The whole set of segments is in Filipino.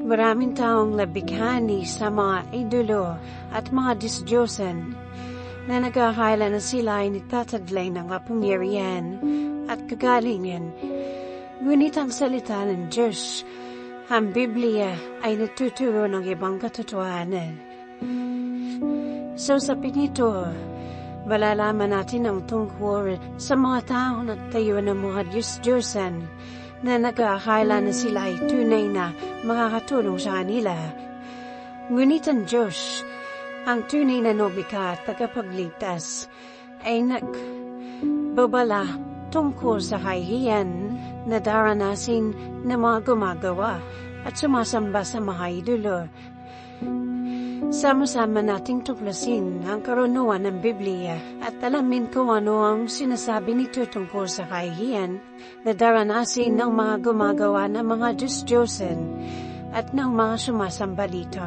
Maraming taong labighani sa mga idolo at mga disdiyosan na nag-akala na sila ay nagtataglay ng kapangyarihan at kagalingan. Ngunit ang salita ng Diyos, ang Biblia, ay nagtuturo ng ibang katotohanan. So sa pinito, malalaman natin ang tungkol sa mga taong nagtayo ng mga Diyos-Diyosan na nag-aakala na sila ay tunay na makakatulong sa kanila. Ngunit ang Diyos, ang tunay na nobika at tagapagligtas, ay nagbabala tungkol sa kahihiyan na daranasin ng mga gumagawa at sumasamba sa mga idolo. Sama-sama nating tuklasin ang karunungan ng Biblia at alamin kung ano ang sinasabi nito tungkol sa kahihiyan na daranasin ng mga gumagawa ng mga Diyos-Diyosan at ng mga sumasamba dito.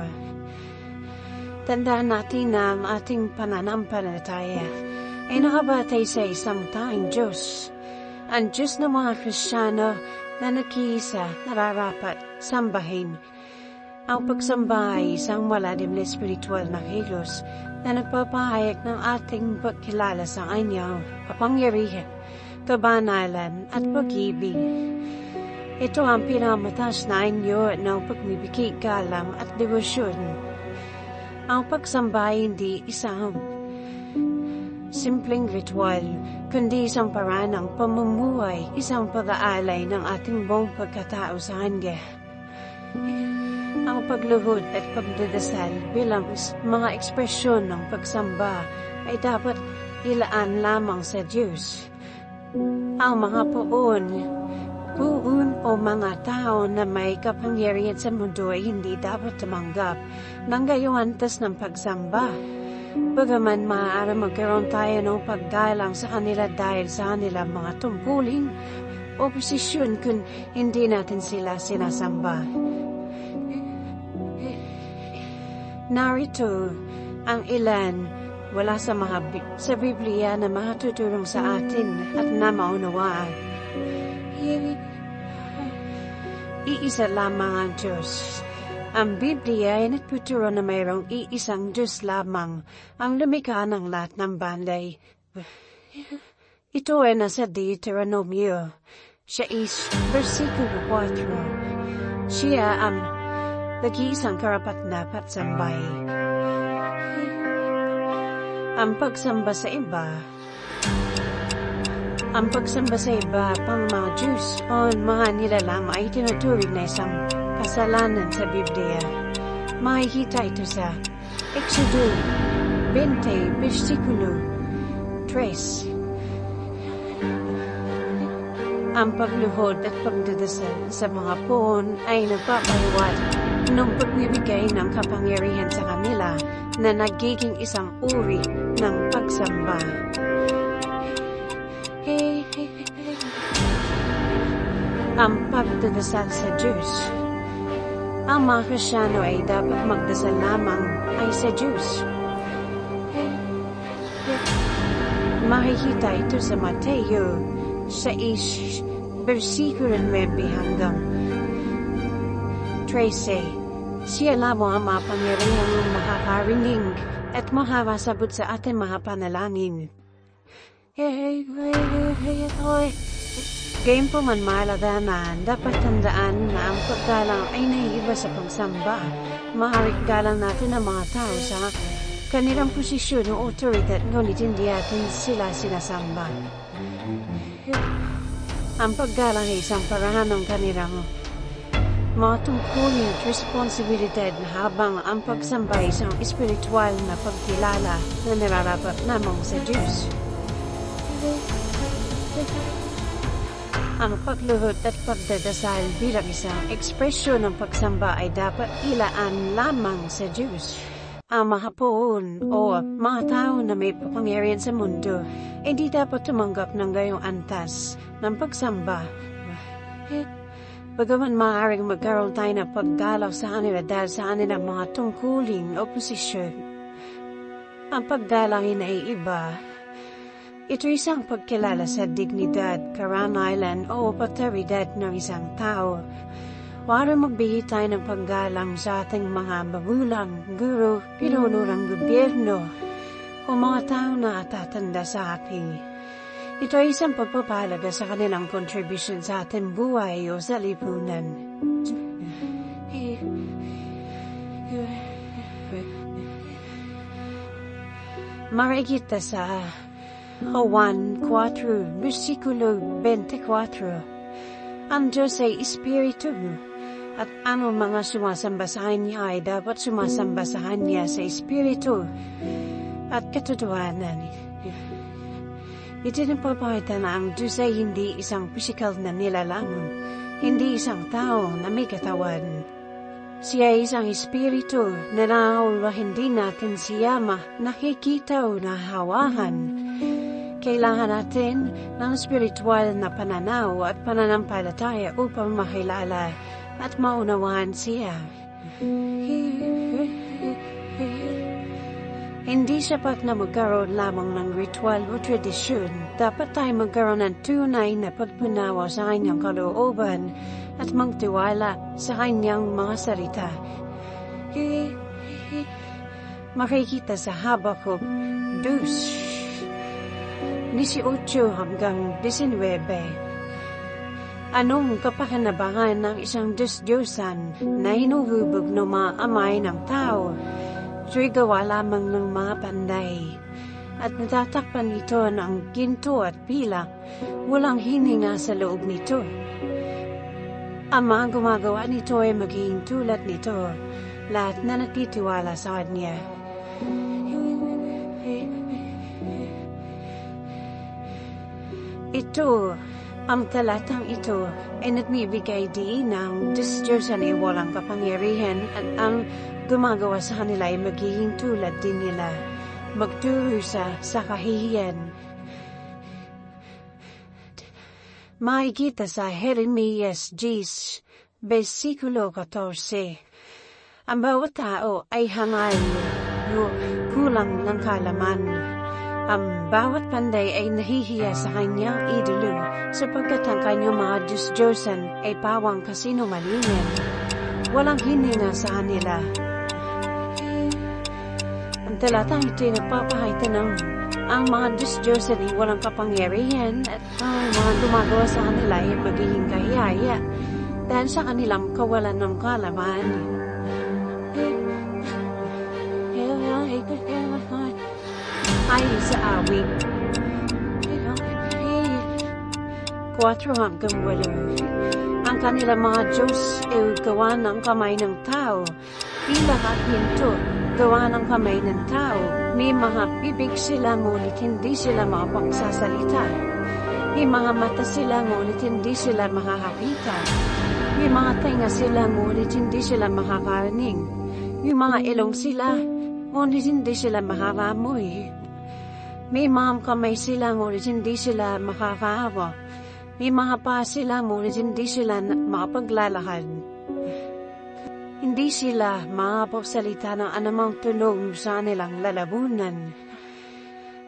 Tandaan natin na ang ating pananampalataya ay nakabatay sa isang tanging Diyos, ang Diyos ng mga Kristiyano na nag-iisa nararapat sambahin. Ang pagsamba ay isang malalim na spiritual na kilos na nagpapahayag ng ating pagkilala sa kanyang kapangyarihan, kabanalan at pag-ibig. Ito ang pinamataas na anyo ng pagmibigay galang at debosyon. Ang pagsamba ay hindi isang simpleng ritual, kundi isang paraan ng pamumuhay, isang pag-aalay ng ating buong pagkatao sa Kanya. Ang pagluhod at pagdadasal bilang mga ekspresyon ng pagsamba ay dapat ilaan lamang sa Diyos. Ang mga puon o mga tao na may kapangyarihan sa mundo ay hindi dapat tumanggap ng gayong antas ng pagsamba. Bagaman maaari magkaroon tayo ng paggalang sa kanila dahil sa kanilang mga tungkulin o posisyon kung hindi natin sila sinasamba. Narito ang ilan wala sa Biblia na makatutulong sa atin at na maunawaan. Iisa lamang ang Diyos. Ang Biblia ay nagtuturo na mayroong iisang Diyos lamang ang lumikha ng lahat ng bagay. Ito ay nasa Deuteronomio 6, versikulo 4. Siya ang nag-iisang karapat-dapat sambay. Ang pagsamba sa iba, pang mga Diyos o mga nilalang ay tinuturing na isang kasalanan sa Biblia. Makikita ito sa Exodo 20, versikulo 3. Ang pagluhod at pagdadasal sa mga puon ay nagpapaliwanag ng pagbibigay ng kapangyarihan sa kanila na nagiging isang uri ng pagsamba. Ang pagdadasal sa Diyos. Ang mga Kristiyano ay dapat magdasal lamang ay sa Diyos. Makikita ito sa Mateo 6, versikulo 9 hanggang 13. Siya lamang ang mapangyarihang makakarinig at makakasabot sa ating mga panalangin. Gayun po man maladaman, dapat tandaan na ang paggalang ay naiiba sa pagsamba. Maaaring galang natin ang mga tao sa kanilang posisyon o otoridad, ngunit hindi natin sila sinasamba. Ang paggalang ay isang paraan ng kanilang mga tungkulin at responsibilidad habang ang pagsamba ay isang espiritual na pagkilala na nararapat lamang sa Diyos. Ang pagluhod at pagdadasal bilang isang ekspresyon ng pagsamba ay dapat ilaan lamang sa Diyos. Ang mga puon o mga tao na may kapangyarihan sa mundo ay di dapat tumanggap ng gayong antas ng pagsamba. Bagaman maaaring magkaroon tayo ng paggalaw sa kanila dahil sa kanilang mga tungkulin o posisyon, ang paggalangin ay iba. Ito isang pagkilala sa dignidad, karangalan o otoridad ng isang tao. para magbigay tayo ng paggalang sa ating mga magulang, guro, pinuno ng gobyerno, o mga tao na tatanda sa ating. Ito ay isang pagpapahalaga sa kanilang contribution sa ating buhay o sa lipunan. Makikita sa Juan 4, versikulo 24, ang Diyos ay Espiritu, at ano mga sumasamba sa Kanya ay dapat sumasamba sa Kanya sa Espiritu at katotohanan. Itinapapakita na ang Diyos ay hindi isang pisikal na nilalang, hindi isang tao na may katawan. Siya ay isang Espiritu na hindi natin siya nakikita o nahawahan. Kailangan natin ng spiritual na pananaw at pananampalataya upang makilala at maunawaan siya. Hindi sapat na magkaroon lamang ng ritual o tradisyon. Dapat tayo magkaroon ng tunay na pagpunawa sa kanyang kalooban at magtiwala sa kanyang mga salita. Makikita sa Habakuk 2:18 hanggang 19. Anong kapakinabangan ng isang Diyos-Diyosan na hinuhubog ng mga amay ng tao? Ito'y gawa lamang ng mga panday, at natatakpan nito ng ginto at pilak, walang hininga sa loob nito. Ang mga gumagawa nito ay magiging tulad nito, lahat na natitiwala sa kanya. Ito, ang talatang ito ay nagbibigay diin ng Diyos-Diyosan ay walang kapangyarihan at ang gumagawa sa kanila ay magiging tulad din nila, magdurusa sa kahihiyan. Makikita sa Jeremias 10, versikulo 14. Ang bawat tao ay hangal o kulang ng kalaman. Ang bawat panday ay nahihiya sa kanyang idolo sapagkat ang kanyang mga Diyos-Diyosan ay pawang kasinungalingan. Walang hininga sa kanila. Ang talatang ito ay nagpapakita ng ang mga Diyos-Diyosan ay walang kapangyarihan at ang mga gumagawa sa kanila ay magiging kahiyaya dahil sa kanilang kawalan ng kalaman. Ayon sa awit 4 hanggang 8, ang kanilang mga Diyos ay gawa ng kamay ng tao, pilak at ginto, gawa ng kamay ng tao. May mga bibig sila ngunit hindi sila makapagsasalita. May mga mata sila ngunit hindi sila makakakita. May mga tenga sila ngunit hindi sila makakarinig. May mga ilong sila ngunit hindi sila makakamoy. May mga kamay sila ngunit hindi sila makakaawa. May mga paa sila ngunit hindi sila makapaglalakad. Hindi sila makapagsalita ng anumang tunog sa kanilang lalamunan.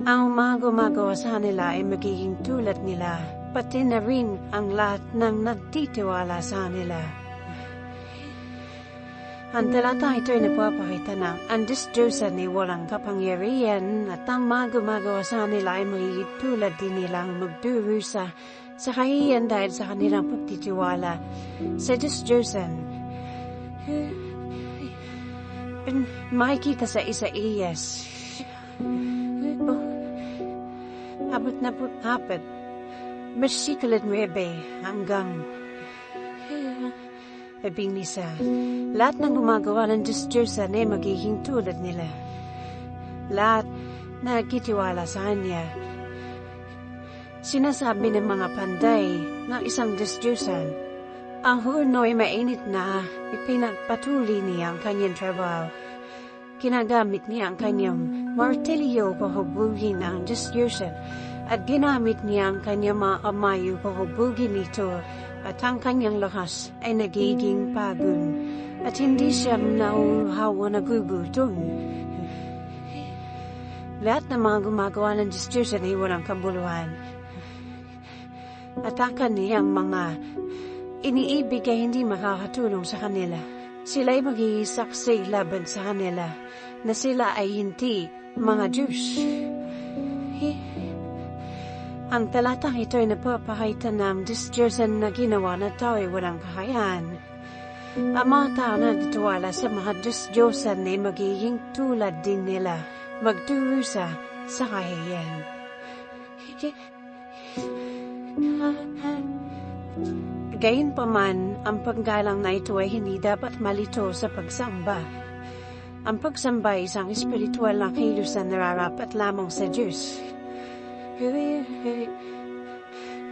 Ang mga gumagawa sa kanila ay magiging tulad nila, pati na rin ang lahat ng nagtitiwala sa kanila. Ang talata ito ay nagpapakita na ang Diyos-Diyosan ay walang kapangyarihan at ang mga gumagawa sa kanila ay magiging tulad din nilang magdurusa sa kahihiyan dahil sa kanilang pagtitiwala sa Diyos-Diyosan. Makikita sa Isaías 44, versikulo 9 hanggang 11. Lahat ng gumagawa ng Diyos-Diyosan ay magiging tulad nila. Lahat na nagtitiwala sa Kanya. Sinasabi ng mga panday ng isang Diyos-Diyosan, ang horno ay mainit na, ipinagpatuloy niya ang kanyang trabaho. Kinagamit niya ang kanyang martilyo pahubugin ang Diyos-Diyosan at ginamit niya ang kanyang mga kamay pahubugin ito at ang kanyang lakas ay nagiging pagod at hindi siya nauhawa na gugutom. Lahat ng mga gumagawa ng Diyos-Diyosan ay walang kabuluhan. At ang kaniyang mga iniibig ay hindi makakatulong sa kanila. Sila'y mag-iisaksi laban sa kanila na sila ay hindi mga Diyos. Ang talatang ito ay napapakita ng Diyos-Diyosan na ginawa na tao ay walang kakayahan. Ang mga tao na nagtitiwala sa mga Diyos-Diyosan ay magiging tulad din nila, magdurusa sa kahihiyan. Gayunpaman, ang paggalang na ito ay hindi dapat malito sa pagsamba. Ang pagsamba ay isang espiritual na kilusan na nararapat lamang sa Diyos.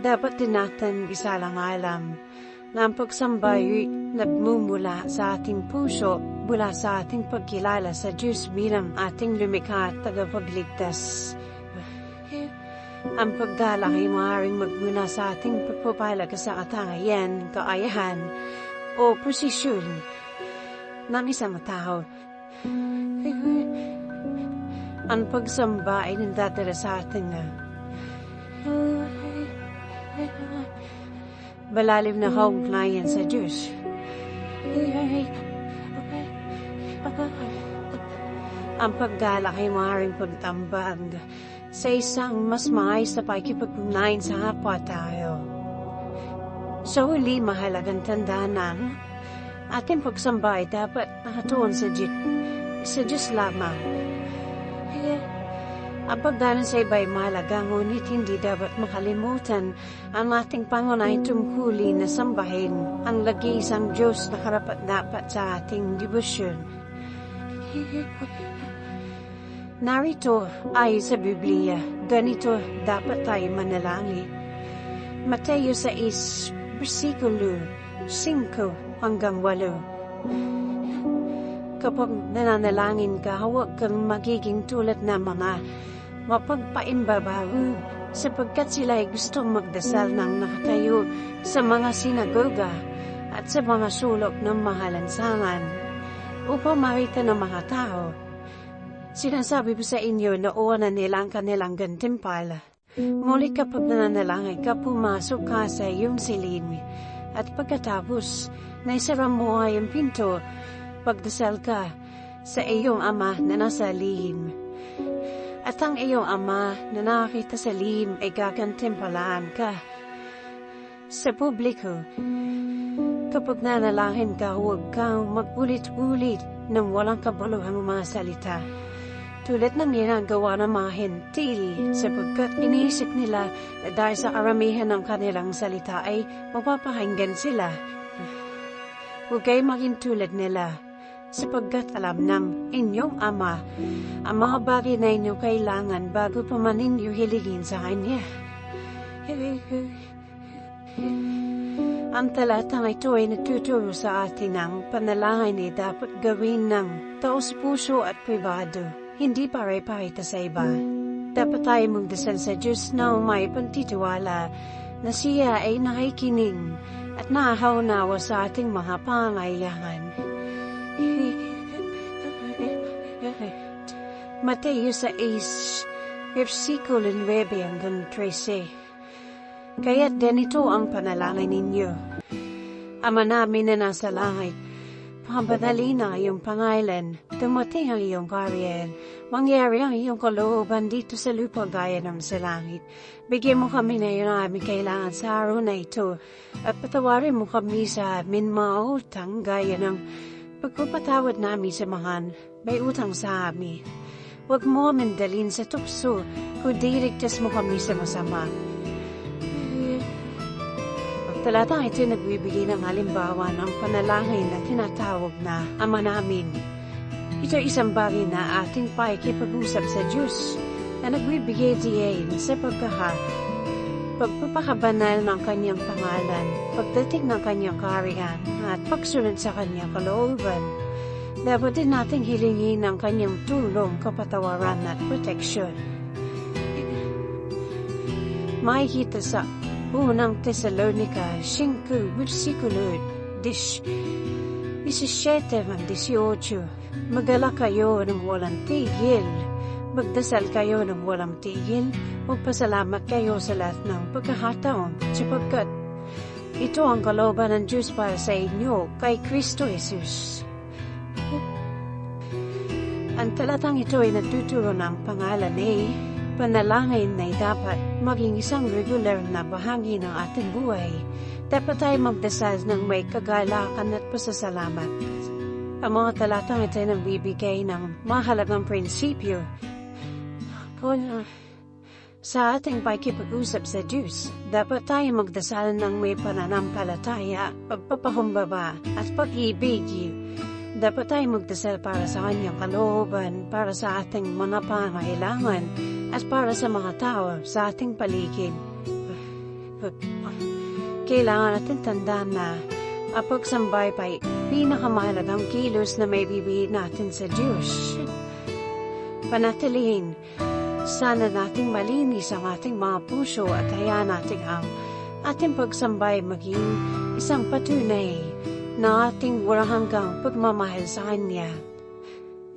Dapat din natin isalang-alam na ang pagsamba ay nagmumula sa ating puso mula sa ating pagkilala sa Diyos bilang ating lumikha at tagapagligtas. Ang paggalang ay maaaring magmula sa ating pagpapalag sa katangayan, kaayahan, o posisyon ng isang tao. Ang pagsamba ay nandadala sa ating malalim na kaugnayan sa Diyos. Ang paggalak ay maaaring pagtambag sa isang mas maayos na pakikipag-ugnayan sa kapwa tayo. Sa huli, mahalagang tandaan ng ating pagsamba ay dapat nakatuon sa Diyos lamang. Ang pagdalan sa iba ay mahalaga, ngunit hindi dapat makalimutan ang ating pangunahing tungkulin na sambahin ang lagi-isang Diyos na karapat-dapat sa ating debosyon. Narito ay sa Biblia, ganito dapat tayo manalangin. Mateo 6, versikulo 5 hanggang 8. Kapag nananalangin ka, huwag kang magiging tulad ng mga mapagpaimbabaw, sapagkat sila ay gustong magdasal ng nakatayo sa mga sinagoga at sa mga sulok ng mahalansangan upang makita ng mga tao. Sinasabi ko sa inyo na uwanan nila ang kanilang gantimpala. Ngunit kapag nananalangin ka, pumasok ka sa iyong silid at pagkatapos na isara mo ay ang pinto, pagdasal ka sa iyong Ama na nasa lihim. At ang iyong Ama na nakakita sa lihim ay gagantimpalaan ka sa publiko. Kapag nanalangin ka, huwag kang mag-ulit-ulit ng walang kabuluhang mga salita, tulad ng ginagawa ng mga hentil, sapagkat iniisip nila na dahil sa karamihan ng kanilang salita ay mapapakinggan sila. Huwag kayo maging tulad nila, sapagkat alam ng inyong Ama ang mga bagay na inyong kailangan bago pa man ninyo hiligin sa Kanya. Ang talatang ito ay nagtuturo sa atin ng panalangin ay dapat gawin ng taos-puso at pribado, hindi para ipakita sa iba. Dapat tayo magdasal sa Diyos na may pagtitiwala na Siya ay nakikinig at nakakaunawa sa ating mga pangangailangan. Mateo 6, versikulo 9 hanggang 13. Kaya't ganito ang panalangin ninyo. Ama namin na nasa langit, papadali na iyong pangalan, dumating ang iyong karyan, mangyari ang iyong kalooban dito sa lupa gaya ng sa langit. Bigyan mo kami na yun ang aming kailangan sa araw na ito, at patawarin mo kami sa amin mga utang gaya ng pagpapatawad namin sa mga may utang sa amin. Huwag mo kami dalhin sa tukso, kundi ligtas mo kami sa masama. Talatang ito nagbibigay ng halimbawa ng panalangin na tinatawag na Ama namin. Ito ay isang bagay na ating pakikipag-usap sa Diyos na nagbibigay diyan sa pagpapakabanal ng Kanyang pangalan, pagdating ng Kanyang kaharian at pagsunod sa Kanyang kalooban. Dapat din nating hilingin ang Kanyang tulong, kapatawaran at proteksyon. Makikita sa Unang Tesalonica 5, versikulo 17 hanggang 18. Magalak kayo ng walang tigil, magdasal kayo ng walang tigil, magpasalamat kayo sa lahat ng pagkakataon, sapagkat Ito ang kalooban ng Diyos para sa inyo kay Kristo Jesus. Ang talatang ito ay nagtuturo ng pangalan ni panalangin na dapat maging isang regular na bahagi ng ating buhay. Dapat tayo magdasal ng may kagalakan at pasasalamat. Ang mga talatang ito ay nagbibigay ng mahalagang prinsipyo sa ating pakikipag-usap sa Diyos. Dapat tayo magdasal ng may pananampalataya, pagpapakumbaba at pag-ibig. Dapat tayo magdasal para sa kanyang kalooban, para sa ating mga pangailangan, at para sa mga tao sa ating paligid. Kailangan natin tandaan na ang pagsambay pa pinakamahalagang kilos na may bibigay natin sa Diyos. Panatilihin, sana nating malinis ang ating mga puso at hayaan natin ang ating pagsambay maging isang patunay na ating walang hanggang pagmamahal sa Kanya.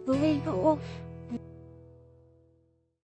Buhay ko.